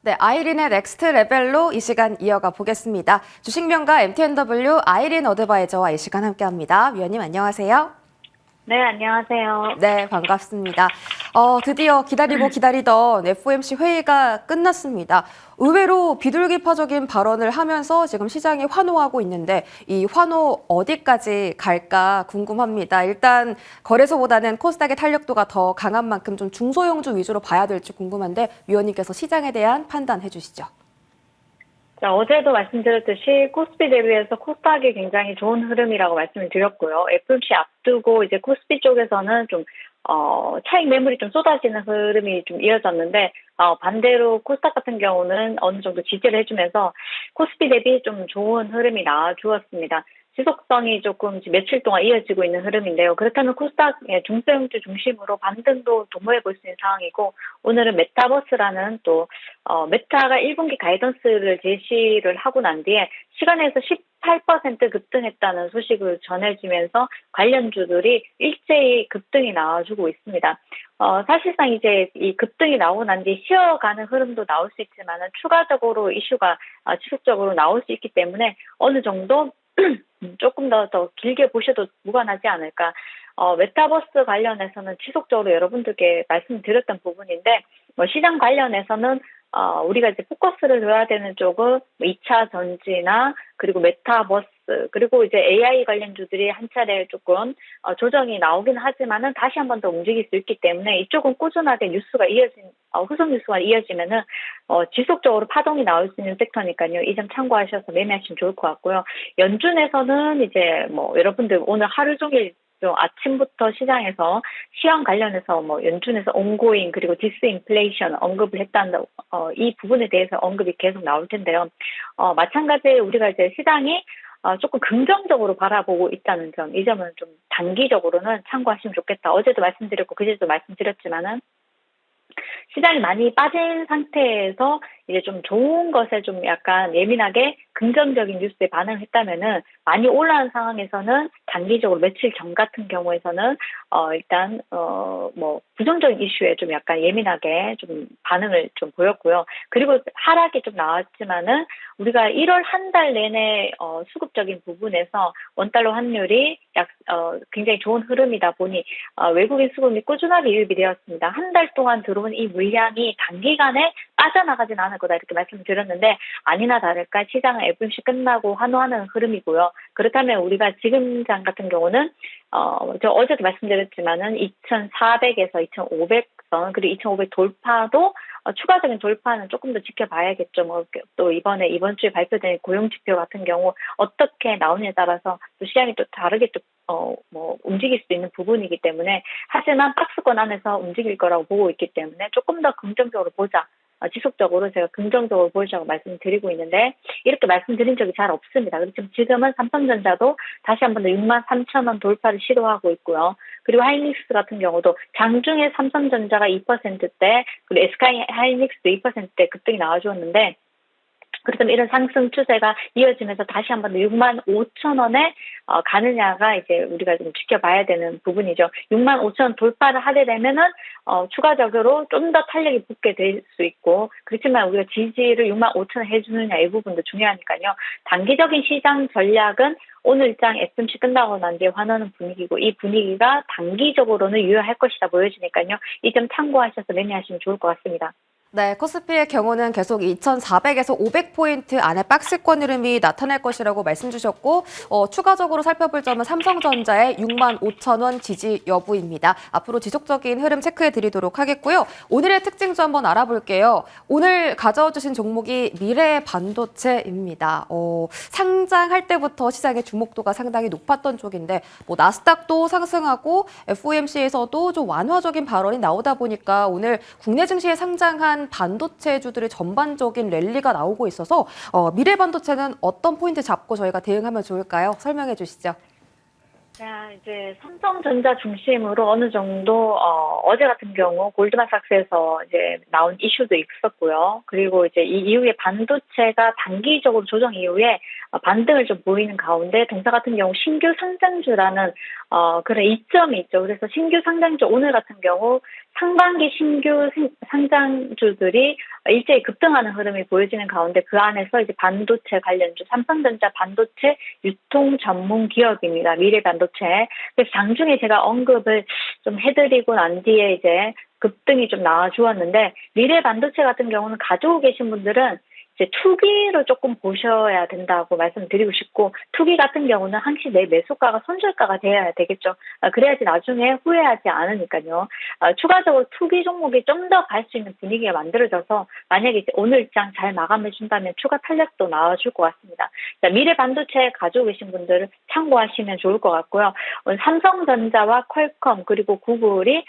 네, 아이린의 넥스트 레벨로 이 시간 이어가 보겠습니다. 주식명가 MTNW 아이린 어드바이저와 이 시간 함께합니다. 위원님 안녕하세요. 네, 안녕하세요. 네, 반갑습니다. 드디어 기다리고 기다리던 FOMC 회의가 끝났습니다. 의외로 비둘기파적인 발언을 하면서 지금 시장이 환호하고 있는데 이 환호 어디까지 갈까 궁금합니다. 일단 거래소보다는 코스닥의 탄력도가 더 강한 만큼 좀 중소형주 위주로 봐야 될지 궁금한데 위원님께서 시장에 대한 판단해 주시죠. 자, 어제도 말씀드렸듯이 코스피 대비해서 코스닥이 굉장히 좋은 흐름이라고 말씀을 드렸고요. FOMC 앞두고 이제 코스피 쪽에서는 좀 차익 매물이 좀 쏟아지는 흐름이 좀 이어졌는데, 반대로 코스닥 같은 경우는 어느 정도 지지를 해주면서 코스피 대비 좀 좋은 흐름이 나와주었습니다. 지속성이 조금 며칠 동안 이어지고 있는 흐름인데요. 그렇다면 코스닥의 중소형주 중심으로 반등도 도모해 볼 수 있는 상황이고, 오늘은 메타버스라는 또 메타가 1분기 가이던스를 제시를 하고 난 뒤에 시간에서 18% 급등했다는 소식을 전해지면서 관련주들이 일제히 급등이 나와주고 있습니다. 사실상 이제 이 급등이 나오고 난 뒤 쉬어가는 흐름도 나올 수 있지만은 추가적으로 이슈가 지속적으로 나올 수 있기 때문에 어느 정도 조금 더 길게 보셔도 무관하지 않을까. 메타버스 관련해서는 지속적으로 여러분들께 말씀드렸던 부분인데, 시장 관련해서는 우리가 이제 포커스를 둬야 되는 쪽은 2차 전지나 그리고 메타버스 그리고 이제 AI 관련주들이 한 차례 조금 조정이 나오긴 하지만은 다시 한 번 더 움직일 수 있기 때문에 이쪽은 꾸준하게 뉴스가 후속 뉴스가 이어지면은 지속적으로 파동이 나올 수 있는 섹터니까요. 이 점 참고하셔서 매매하시면 좋을 것 같고요. 연준에서는 이제 여러분들 오늘 하루 종일 아침부터 시장에서 시황 관련해서 연준에서 온고잉 그리고 디스인플레이션 언급을 했다는 이 부분에 대해서 언급이 계속 나올 텐데요. 마찬가지로 우리가 이제 시장이 조금 긍정적으로 바라보고 있다는 점, 이 점은 좀 단기적으로는 참고하시면 좋겠다. 어제도 말씀드렸고 그제도 말씀드렸지만은 시장이 많이 빠진 상태에서 이제 좀 좋은 것에 좀 약간 예민하게 긍정적인 뉴스에 반응했다면은 많이 올라온 상황에서는 단기적으로 며칠 전 같은 경우에서는 일단 부정적인 이슈에 좀 약간 예민하게 좀 반응을 좀 보였고요. 그리고 하락이 좀 나왔지만은 우리가 1월 한 달 내내 수급적인 부분에서 원달러 환율이 굉장히 좋은 흐름이다 보니 외국인 수급이 꾸준하게 유입이 되었습니다. 한 달 동안 들어온 이 물량이 단기간에 빠져나가진 않을 거다 이렇게 말씀을 드렸는데 아니나 다를까 시장은 FOMC 끝나고 환호하는 흐름이고요. 그렇다면 우리가 지금 장 같은 경우는 저 어제도 말씀드렸지만은 2,400에서 2,500선 그리고 2,500 돌파도 추가적인 돌파는 조금 더 지켜봐야겠죠. 또 이번 주에 발표된 고용 지표 같은 경우 어떻게 나오느냐에 따라서 또 시장이 또 다르게 또 움직일 수 있는 부분이기 때문에 하지만 박스권 안에서 움직일 거라고 보고 있기 때문에 조금 더 긍정적으로 보자. 지속적으로 제가 긍정적으로 보시라고 말씀드리고 있는데 이렇게 말씀드린 적이 잘 없습니다. 그렇지만 지금은 삼성전자도 다시 한 번 더 63,000원 돌파를 시도하고 있고요. 그리고 하이닉스 같은 경우도 장중에 삼성전자가 2%대 그리고 SK 하이닉스도 2%대 급등이 나와주었는데 그렇다면 이런 상승 추세가 이어지면서 다시 한 번 더 65,000원에 가느냐가 이제 우리가 좀 지켜봐야 되는 부분이죠. 65,000원 돌파를 하게 되면은 추가적으로 좀 더 탄력이 붙게 될 수 있고 그렇지만 우리가 지지를 65,000원 해주느냐 이 부분도 중요하니까요. 단기적인 시장 전략은 오늘장 FOMC 끝나고 난 뒤에 환호하는 분위기고 이 분위기가 단기적으로는 유효할 것이다 보여지니까요. 이 점 참고하셔서 매매하시면 좋을 것 같습니다. 네, 코스피의 경우는 계속 2,400에서 500포인트 안에 박스권 흐름이 나타날 것이라고 말씀 주셨고 추가적으로 살펴볼 점은 삼성전자의 65,000원 지지 여부입니다. 앞으로 지속적인 흐름 체크해 드리도록 하겠고요. 오늘의 특징도 한번 알아볼게요. 오늘 가져와 주신 종목이 미래반도체입니다. 상장할 때부터 시장의 주목도가 상당히 높았던 쪽인데 나스닥도 상승하고 FOMC에서도 좀 완화적인 발언이 나오다 보니까 오늘 국내 증시에 상장한 반도체주들의 전반적인 랠리가 나오고 있어서 미래 반도체는 어떤 포인트 잡고 저희가 대응하면 좋을까요? 설명해 주시죠. 자, 이제 삼성전자 중심으로 어느 정도 어제 같은 경우 골드만삭스에서 이제 나온 이슈도 있었고요. 그리고 이제 이 이후에 반도체가 단기적으로 조정 이후에 반등을 좀 보이는 가운데 동사 같은 경우 신규 상장주라는 그런 이점이 있죠. 그래서 신규 상장주 오늘 같은 경우 상반기 신규 상장주들이 일제히 급등하는 흐름이 보여지는 가운데 그 안에서 이제 반도체 관련주, 삼성전자 반도체 유통 전문 기업입니다. 미래 반도체. 그래서 장중에 제가 언급을 좀 해드리고 난 뒤에 이제 급등이 좀 나와주었는데 미래 반도체 같은 경우는 가지고 계신 분들은 이제 투기로 조금 보셔야 된다고 말씀드리고 싶고 투기 같은 경우는 항시 내 매수가가 손절가가 돼야 되겠죠. 그래야지 나중에 후회하지 않으니까요. 추가적으로 투기 종목이 좀 더 갈 수 있는 분위기가 만들어져서 만약에 이제 오늘장 잘 마감해 준다면 추가 탄력도 나와줄 것 같습니다. 자, 미래 반도체 가지고 계신 분들은 참고하시면 좋을 것 같고요. 오늘 삼성전자와 퀄컴 그리고 구글이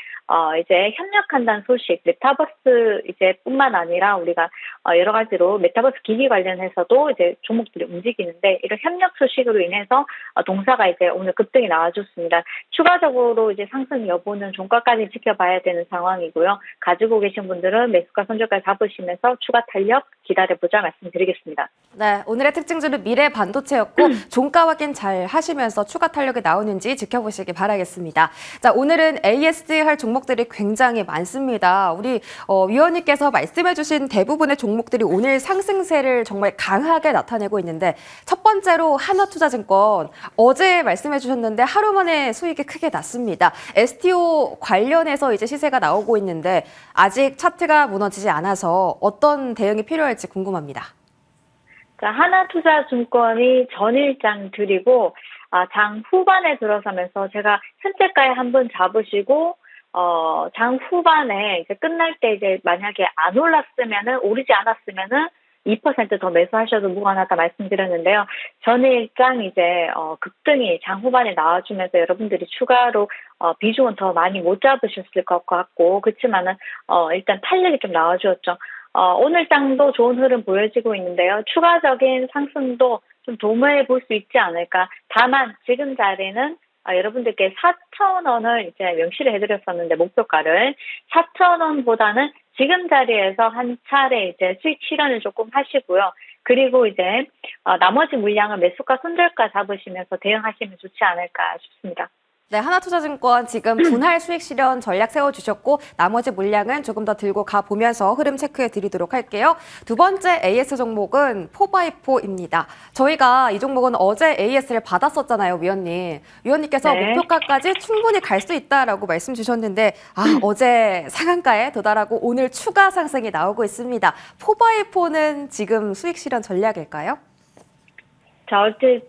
이제 협력한다는 소식, 메타버스 이제 뿐만 아니라 우리가 여러 가지로 메타버스 기기 관련해서도 이제 종목들이 움직이는데 이런 협력 소식으로 인해서 동사가 이제 오늘 급등이 나와줬습니다. 추가적으로 이제 상승 여부는 종가까지 지켜봐야 되는 상황이고요. 가지고 계신 분들은 매수가 손절까지 잡으시면서 추가 탄력 기다려보자 말씀드리겠습니다. 네, 오늘의 특징주는 미래 반도체였고 종가 확인 잘 하시면서 추가 탄력이 나오는지 지켜보시기 바라겠습니다. 자, 오늘은 AS 할 종목들이 굉장히 많습니다. 우리 위원님께서 말씀해주신 대부분의 종목들이 오늘 상승세를 정말 강하게 나타내고 있는데 첫 번째로 하나투자증권 어제 말씀해주셨는데 하루 만에 수익이 크게 났습니다. STO 관련해서 이제 시세가 나오고 있는데 아직 차트가 무너지지 않아서 어떤 대응이 필요할지 궁금합니다. 자, 하나투자증권이 전일장 드리고 장 후반에 들어서면서 제가 현재가에 한번 잡으시고 장 후반에 이제 끝날 때 이제 만약에 안 올랐으면은 오르지 않았으면은 2%더 매수하셔도 무관하다 말씀드렸는데요. 전일장 이제 급등이 장 후반에 나와주면서 여러분들이 추가로 비중은 더 많이 못 잡으셨을 것 같고 그렇지만은 일단 탄력이 좀 나와주었죠. 오늘 장도 좋은 흐름 보여지고 있는데요. 추가적인 상승도 좀 도모해 볼 수 있지 않을까. 다만 지금 자리는 여러분들께 4,000원을 이제 명시를 해드렸었는데 목표가를 4,000원보다는 지금 자리에서 한 차례 이제 수익 실현을 조금 하시고요. 그리고 이제 나머지 물량을 매수가 손절가 잡으시면서 대응하시면 좋지 않을까 싶습니다. 네, 하나투자증권 지금 분할 수익 실현 전략 세워주셨고 나머지 물량은 조금 더 들고 가보면서 흐름 체크해 드리도록 할게요. 두 번째 AS 종목은 4x4입니다. 저희가 이 종목은 어제 AS를 받았었잖아요, 위원님. 위원님께서 네. 목표가까지 충분히 갈 수 있다라고 말씀 주셨는데 어제 상한가에 도달하고 오늘 추가 상승이 나오고 있습니다. 4x4는 지금 수익 실현 전략일까요? 자, 어제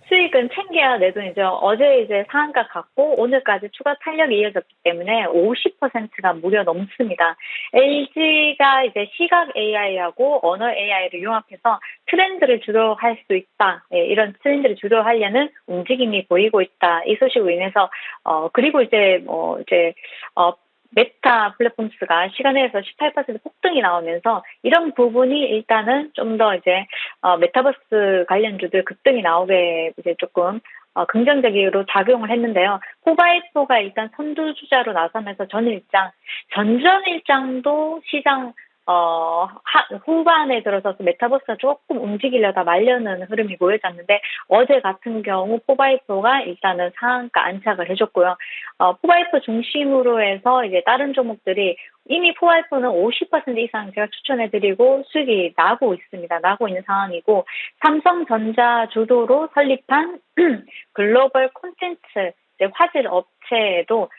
수익은 챙겨야 내 돈이죠. 어제 이제 상한가 갔고 오늘까지 추가 탄력이 이어졌기 때문에 50%가 무려 넘습니다. LG가 이제 시각 AI하고 언어 AI를 융합해서 트렌드를 주도할 수 있다. 예, 이런 트렌드를 주도하려는 움직임이 보이고 있다. 이 소식으로 인해서 그리고 이제 메타 플랫폼스가 시간에서 18% 폭등이 나오면서 이런 부분이 일단은 좀 더 이제 메타버스 관련주들 급등이 나오게 이제 조금 긍정적으로 작용을 했는데요. 4x4가 일단 선두주자로 나서면서 전전일장도 시장 후반에 들어서서 메타버스가 조금 움직이려다 말려는 흐름이 보여졌는데 어제 같은 경우 4x4가 일단은 상한가 안착을 해줬고요. 4x4 중심으로 해서 이제 다른 종목들이 이미 4x4는 50% 이상 제가 추천해드리고 수익이 나고 있습니다. 나고 있는 상황이고 삼성전자 주도로 설립한 글로벌 콘텐츠 화질 업체에도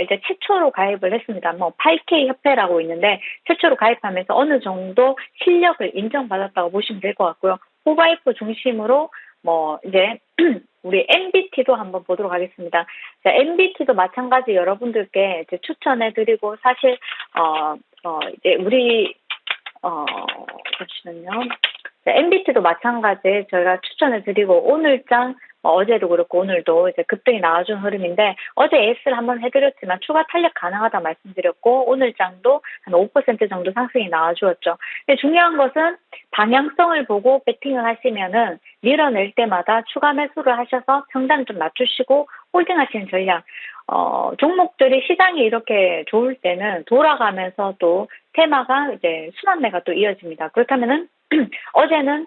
이제 최초로 가입을 했습니다. 8K 협회라고 있는데 최초로 가입하면서 어느 정도 실력을 인정받았다고 보시면 될 것 같고요. 4x4 중심으로 이제 우리 MBT도 한번 보도록 하겠습니다. 자, MBT도 마찬가지 여러분들께 이제 추천해드리고 사실 이제 우리 잠시만요. MBT도 마찬가지 저희가 추천해드리고 오늘장 어제도 그렇고 오늘도 이제 급등이 나와준 흐름인데 어제 S를 한번 해드렸지만 추가 탄력 가능하다 말씀드렸고 오늘장도 한 5% 정도 상승이 나와주었죠. 근데 중요한 것은 방향성을 보고 배팅을 하시면은 밀어낼 때마다 추가 매수를 하셔서 평단 좀 낮추시고 홀딩하시는 전략. 종목들이 시장이 이렇게 좋을 때는 돌아가면서 또 테마가 이제 순환매가 또 이어집니다. 그렇다면은 어제는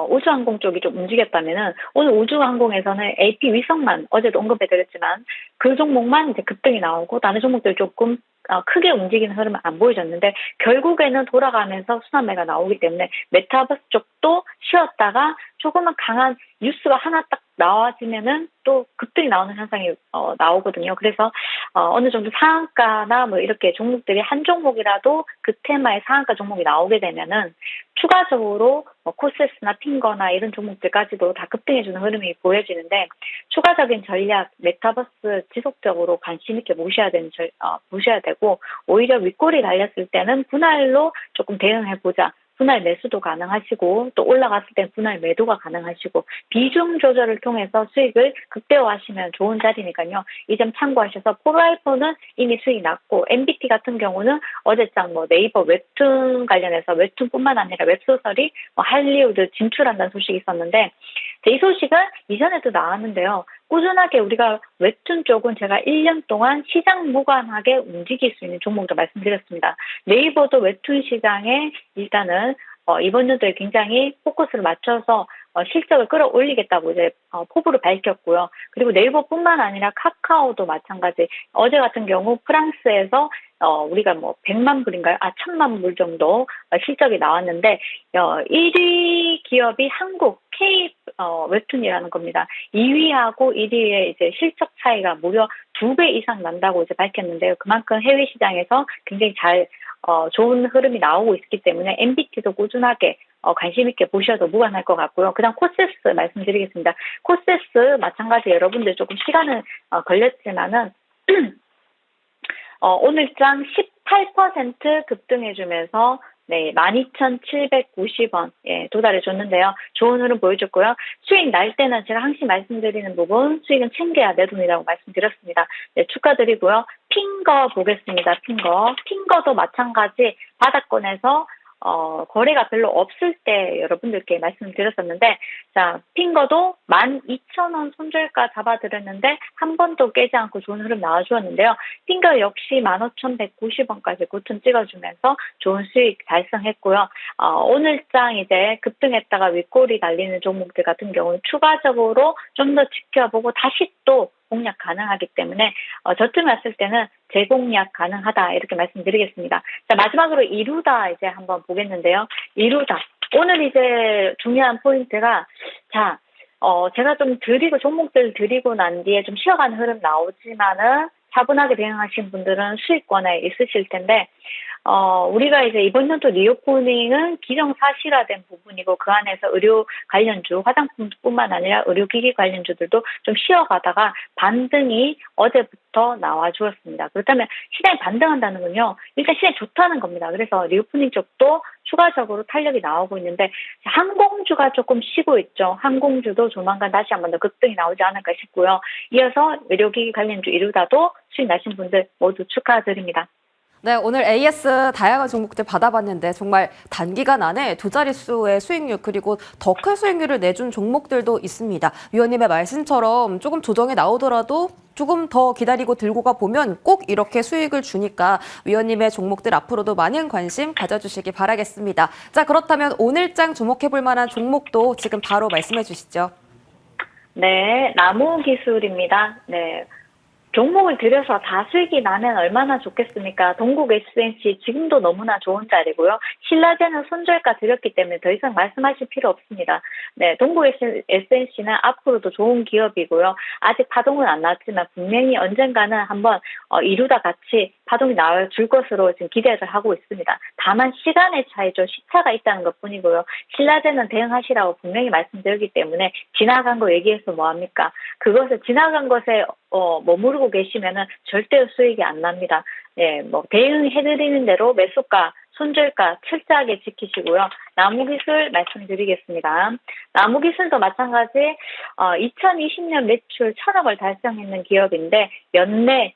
우주항공 쪽이 좀 움직였다면은 오늘 우주항공에서는 AP 위성만 어제도 언급해드렸지만 그 종목만 이제 급등이 나오고 다른 종목들 조금 크게 움직이는 흐름은 안 보여졌는데 결국에는 돌아가면서 순환매가 나오기 때문에 메타버스 쪽도 쉬었다가 조금만 강한 뉴스가 하나 딱 나와지면은 또 급등이 나오는 현상이 나오거든요. 그래서 어느 정도 상한가나 뭐 이렇게 종목들이 한 종목이라도 그 테마의 상한가 종목이 나오게 되면은 추가적으로 코세스나 핑거나 이런 종목들까지도 다 급등해주는 흐름이 보여지는데 추가적인 전략, 메타버스 지속적으로 관심 있게 보셔야 되고 오히려 윗골이 달렸을 때는 분할로 조금 대응해보자. 분할 매수도 가능하시고 또 올라갔을 때 분할 매도가 가능하시고 비중 조절을 통해서 수익을 극대화하시면 좋은 자리니까요. 이 점 참고하셔서 포로알포는 이미 수익이 났고 MBT 같은 경우는 어제장 네이버 웹툰 관련해서 웹툰뿐만 아니라 웹소설이 할리우드 진출한다는 소식이 있었는데 이 소식은 이전에도 나왔는데요. 꾸준하게 우리가 웹툰 쪽은 제가 1년 동안 시장 무관하게 움직일 수 있는 종목도 말씀드렸습니다. 네이버도 웹툰 시장에 일단은 이번 연도에 굉장히 포커스를 맞춰서 실적을 끌어올리겠다고 이제 포부를 밝혔고요. 그리고 네이버뿐만 아니라 카카오도 마찬가지. 어제 같은 경우 프랑스에서 우리가 100만 불인가요? 1000만 불 정도 실적이 나왔는데 1위 기업이 한국 K 웹툰이라는 겁니다. 2위하고 1위의 이제 실적 차이가 무려 2배 이상 난다고 이제 밝혔는데요. 그만큼 해외 시장에서 굉장히 좋은 흐름이 나오고 있기 때문에 MBT도 꾸준하게 관심 있게 보셔도 무관할 것 같고요. 그다음 코세스 말씀드리겠습니다. 코세스 마찬가지 여러분들 조금 시간은 걸렸지만은 오늘장 18% 급등해주면서 12,790원 도달해줬는데요. 좋은 흐름 보여줬고요. 수익 날 때는 제가 항상 말씀드리는 부분 수익은 챙겨야 내 돈이라고 말씀드렸습니다. 축하드리고요. 핑거 보겠습니다. 핑거도 마찬가지 바닥권에서 거래가 별로 없을 때 여러분들께 말씀드렸었는데, 자, 핑거도 12,000원 손절가 잡아드렸는데, 한 번도 깨지 않고 좋은 흐름 나와주었는데요. 핑거 역시 15,190원까지 고점 찍어주면서 좋은 수익 달성했고요. 오늘장 이제 급등했다가 윗골이 달리는 종목들 같은 경우는 추가적으로 좀 더 지켜보고 다시 또 공략 가능하기 때문에 저쯤 왔을 때는 재공략 가능하다 이렇게 말씀드리겠습니다. 자, 마지막으로 이루다 이제 한번 보겠는데요. 이루다 오늘 이제 중요한 포인트가 제가 좀 종목들 드리고 난 뒤에 좀 쉬어가는 흐름 나오지만은 차분하게 대응하신 분들은 수익권에 있으실 텐데 우리가 이제 이번 연도 리오프닝은 기정사실화된 부분이고 그 안에서 의료 관련주, 화장품뿐만 아니라 의료기기 관련주들도 좀 쉬어가다가 반등이 어제부터 나와 주었습니다. 그렇다면 시장이 반등한다는 건요, 일단 시장이 좋다는 겁니다. 그래서 리오프닝 쪽도 추가적으로 탄력이 나오고 있는데 항공주가 조금 쉬고 있죠. 항공주도 조만간 다시 한 번 더 급등이 나오지 않을까 싶고요. 이어서 의료기기 관련주 이루다도 수익 나신 분들 모두 축하드립니다. 네, 오늘 AS 다양한 종목들 받아봤는데 정말 단기간 안에 두 자릿수의 수익률 그리고 더 큰 수익률을 내준 종목들도 있습니다. 위원님의 말씀처럼 조금 조정이 나오더라도 조금 더 기다리고 들고 가보면 꼭 이렇게 수익을 주니까 위원님의 종목들 앞으로도 많은 관심 가져주시기 바라겠습니다. 자, 그렇다면 오늘장 주목해볼 만한 종목도 지금 바로 말씀해 주시죠. 네, 나무기술입니다. 네. 종목을 들여서 다 수익이 나면 얼마나 좋겠습니까? 동국 SNC 지금도 너무나 좋은 자리고요. 신라제는 손절가 드렸기 때문에 더 이상 말씀하실 필요 없습니다. 네, 동국 SNC는 앞으로도 좋은 기업이고요. 아직 파동은 안 났지만 분명히 언젠가는 한번 이루다 같이 파동이 나와줄 것으로 지금 기대를 하고 있습니다. 다만 시간의 차이죠. 시차가 있다는 것뿐이고요. 신라제는 대응하시라고 분명히 말씀드렸기 때문에 지나간 거 얘기해서 뭐합니까? 그것을 지나간 것에 머무르고 계시면은 절대 수익이 안 납니다. 네, 대응해드리는 대로 매수가, 손절가 철저하게 지키시고요. 나무기술 말씀드리겠습니다. 나무기술도 마찬가지 2020년 매출 1,000억을 달성했는 기업인데 연내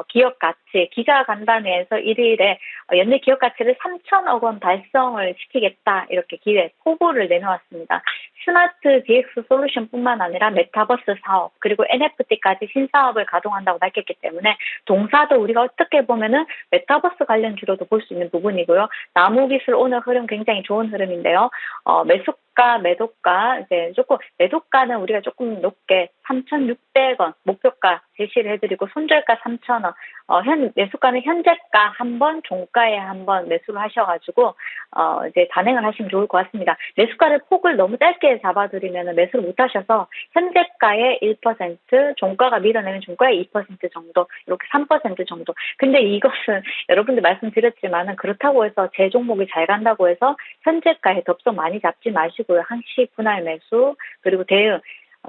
기업 가치, 기자 간담회에서 일일에 연내 기업 가치를 3천억 원 달성을 시키겠다 이렇게 기획 포부를 내놓았습니다. 스마트 DX 솔루션뿐만 아니라 메타버스 사업 그리고 NFT까지 신사업을 가동한다고 밝혔기 때문에 동사도 우리가 어떻게 보면은 메타버스 관련주로도 볼 수 있는 부분이고요. 나무기술 오늘 흐름 굉장히 좋은 흐름인데요. 매수가, 매도가 이제 조금 매도가는 우리가 조금 높게 3,600원 목표가 제시를 해드리고 손절가 3,000원. 매수가는 현재가 한 번, 종가에 한 번 매수를 하셔가지고 이제 단행을 하시면 좋을 것 같습니다. 매수가를 폭을 너무 짧게 잡아드리면 매수를 못 하셔서 현재가의 1%, 종가가 밀어내면 종가의 2% 정도, 이렇게 3% 정도. 근데 이것은 여러분들 말씀드렸지만은 그렇다고 해서 제 종목이 잘 간다고 해서 현재가에 덥석 많이 잡지 마시고요. 항시 분할 매수 그리고 대응.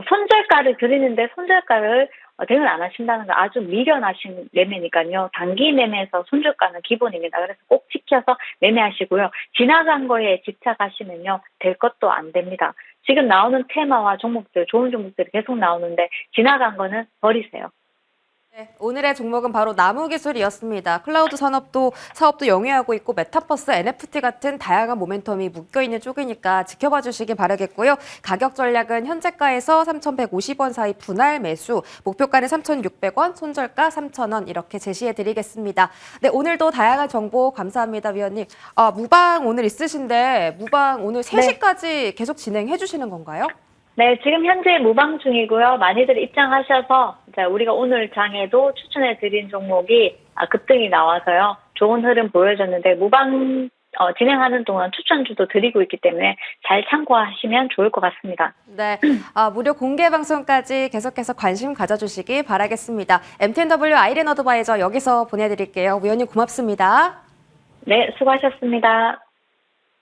손절가를 드리는데 손절가를 대응 안 하신다는 거 아주 미련하신 매매니까요. 단기 매매에서 손절가는 기본입니다. 그래서 꼭 지켜서 매매하시고요. 지나간 거에 집착하시면요. 될 것도 안 됩니다. 지금 나오는 테마와 종목들, 좋은 종목들이 계속 나오는데 지나간 거는 버리세요. 네, 오늘의 종목은 바로 나무기술이었습니다. 클라우드 사업도 영위하고 있고 메타버스, NFT 같은 다양한 모멘텀이 묶여있는 쪽이니까 지켜봐 주시기 바라겠고요. 가격 전략은 현재가에서 3,150원 사이 분할 매수, 목표가는 3,600원, 손절가 3,000원 이렇게 제시해 드리겠습니다. 네, 오늘도 다양한 정보 감사합니다, 위원님. 무방 오늘 있으신데 무방 오늘 3시까지 계속 진행해 주시는 건가요? 네, 지금 현재 무방 중이고요. 많이들 입장하셔서 우리가 오늘 장에도 추천해드린 종목이 급등이 나와서요. 좋은 흐름 보여줬는데 무방 진행하는 동안 추천주도 드리고 있기 때문에 잘 참고하시면 좋을 것 같습니다. 네, 무료 공개 방송까지 계속해서 관심 가져주시기 바라겠습니다. MTNW 아이린 어드바이저 여기서 보내드릴게요. 위원님 고맙습니다. 네, 수고하셨습니다.